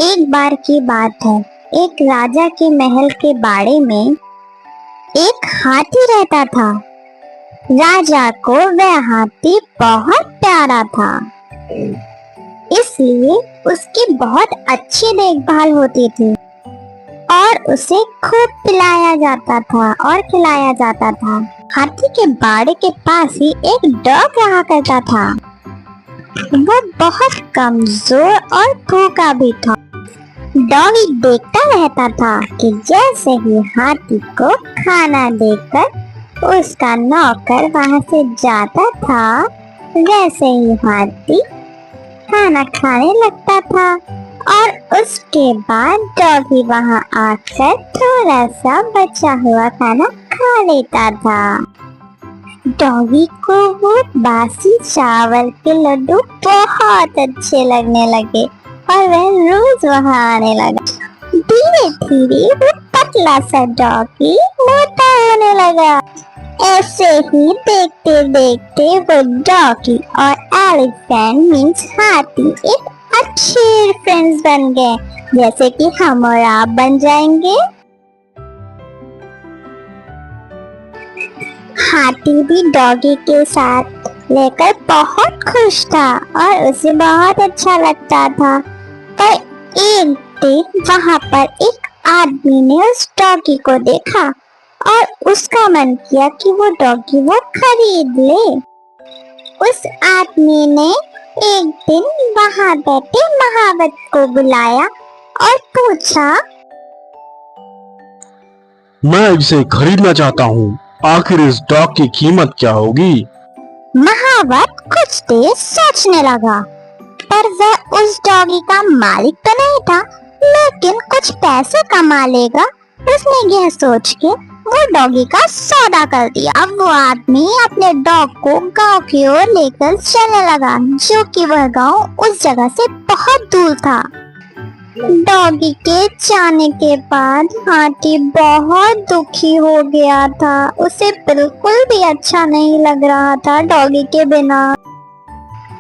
एक बार की बात है। एक राजा के महल के बाड़े में एक हाथी रहता था। राजा को वह हाथी बहुत प्यारा था, इसलिए उसकी बहुत अच्छी देखभाल होती थी और उसे खूब पिलाया जाता था और खिलाया जाता था। हाथी के बाड़े के पास ही एक डॉग रहा करता था। वो बहुत कमजोर और भूखा भी था। डॉगी देखता रहता था कि जैसे ही हाथी को खाना देकर उसका नौकर वहां से जाता था, वैसे ही हाथी खाना खाने लगता था और उसके बाद डॉगी वहां आकर थोड़ा सा बचा हुआ खाना खा लेता था। डॉगी को वो बासी चावल के लड्डू बहुत अच्छे लगने लगे और वह रोज वहां आने लगा। धीरे धीरे वो पतला सा डॉगी मोटा होने लगा। ऐसे ही देखते देखते वो डॉगी और एलिफेंट मीन्स हाथी एक अच्छे फ्रेंड्स बन गए, जैसे कि हम और आप बन जाएंगे। हाथी भी डॉगी के साथ लेकर बहुत खुश था और उसे बहुत अच्छा लगता था। पर एक दिन वहां पर एक आदमी ने उस डॉगी को देखा और उसका मन किया कि वो डॉगी वो खरीद ले। उस आदमी ने एक दिन वहां बैठे महावत को बुलाया और पूछा, मैं इसे खरीदना चाहता हूँ, आखिर इस डॉग की कीमत क्या होगी? महावत कुछ देर सोचने लगा, पर वह उस डॉगी का मालिक तो नहीं था, लेकिन कुछ पैसे कमा लेगा। उसने यह सोच के वो डॉगी का सौदा कर दिया। अब वो आदमी अपने डॉग को गांव की ओर लेकर चलने लगा, जो कि वह गांव उस जगह से बहुत दूर था। डॉगी के जाने के बाद हाथी बहुत दुखी हो गया था। उसे बिल्कुल भी अच्छा नहीं लग रहा था डॉगी के बिना।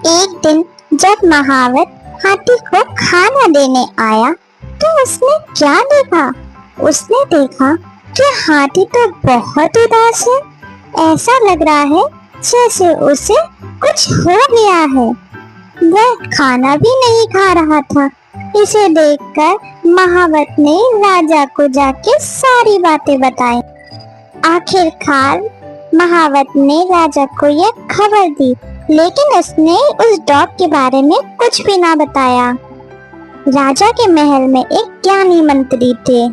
एक दिन जब महावत हाथी को खाना देने आया तो उसने क्या देखा? उसने देखा कि हाथी तो बहुत उदास है। ऐसा लग रहा है जैसे उसे कुछ हो गया है। वह खाना भी नहीं खा रहा था। इसे देखकर महावत ने राजा को जाके सारी बातें बताई। आखिरकार महावत ने राजा को यह खबर दी, लेकिन उसने उस डॉग के बारे में कुछ भी ना बताया। राजा के महल में एक ज्ञानी मंत्री थे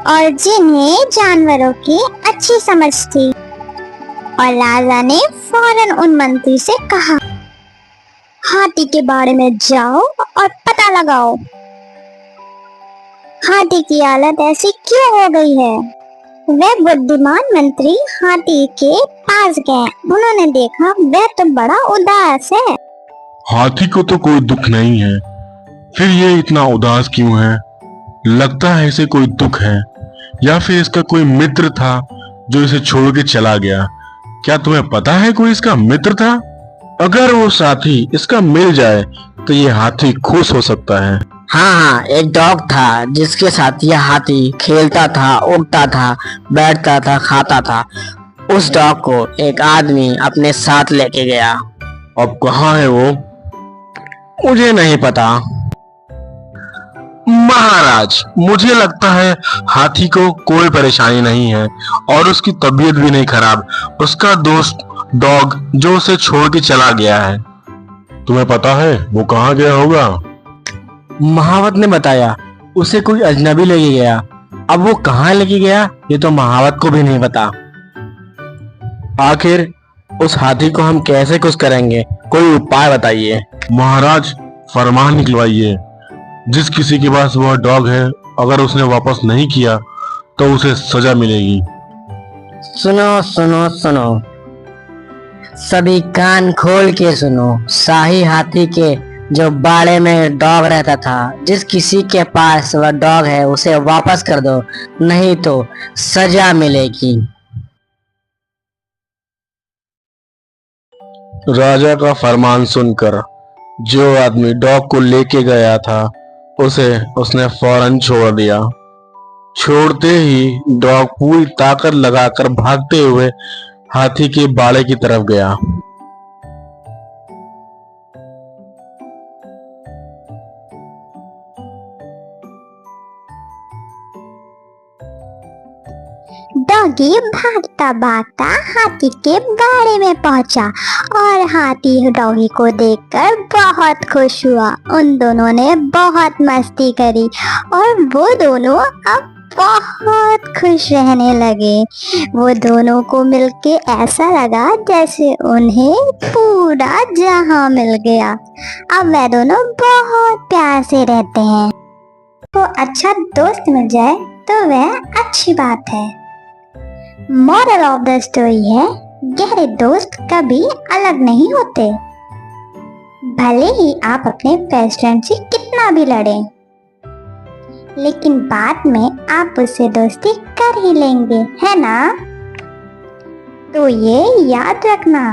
और जिन्हें जानवरों की अच्छी समझ थी, और राजा ने फौरन उन मंत्री से कहा, हाथी के बारे में जाओ और पता लगाओ, हाथी की हालत ऐसी क्यों हो गई है। वह बुद्धिमान मंत्री हाथी के पास गए। उन्होंने देखा वह तो बड़ा उदास है। हाथी को तो कोई दुख नहीं है, फिर ये इतना उदास क्यों है? लगता है इसे कोई दुख है, या फिर इसका कोई मित्र था जो इसे छोड़ के चला गया। क्या तुम्हें पता है कोई इसका मित्र था? अगर वो साथी इसका मिल जाए तो ये हाथी खुश हो सकता है। हाँ, एक डॉग था जिसके साथ यह हाथी खेलता था, उड़ता था, बैठता था, खाता था। उस डॉग को एक आदमी अपने साथ लेके गया। अब कहाँ है वो? मुझे नहीं पता। महाराज, मुझे लगता है हाथी को कोई परेशानी नहीं है और उसकी तबीयत भी नहीं खराब। उसका दोस्त डॉग जो उसे छोड़ के चला गया है। तुम्हें पता है वो कहाँ गया होगा? महावत ने बताया उसे कोई अजनबी लेके गया। अब वो कहाँ लेके गया ये तो महावत को भी नहीं पता। आखिर उस हाथी को हम कैसे खुश करेंगे? कोई उपाय बताइए। महाराज, फरमान निकलवाइए, जिस किसी के पास वह डॉग है, अगर उसने वापस नहीं किया तो उसे सजा मिलेगी। सुनो सुनो सुनो, सभी कान खोल के सुनो। शाही हाथी के जो बाड़े में डॉग रहता था, जिस किसी के पास वह डॉग है उसे वापस कर दो, नहीं तो सजा मिलेगी। राजा का फरमान सुनकर जो आदमी डॉग को लेके गया था उसे उसने फौरन छोड़ दिया। छोड़ते ही डॉग पूरी ताकत लगाकर भागते हुए हाथी के बाड़े की तरफ गया। डॉगी भागता भागता हाथी के बाड़े में पहुंचा और हाथी डॉगी को देखकर बहुत खुश हुआ। उन दोनों ने बहुत मस्ती करी और वो दोनों अब बहुत खुश रहने लगे। वो दोनों को मिलके ऐसा लगा जैसे उन्हें पूरा जहां मिल गया। अब वे दोनों बहुत प्यार से रहते हैं। तो अच्छा दोस्त मिल जाए तो वह अच्छी बात है। मॉरल ऑफ द स्टोरी है, गहरे दोस्त कभी अलग नहीं होते। भले ही आप अपने बेस्ट फ्रेंड से कितना भी लड़ें, लेकिन बाद में आप उससे दोस्ती कर ही लेंगे, है ना? तो ये याद रखना।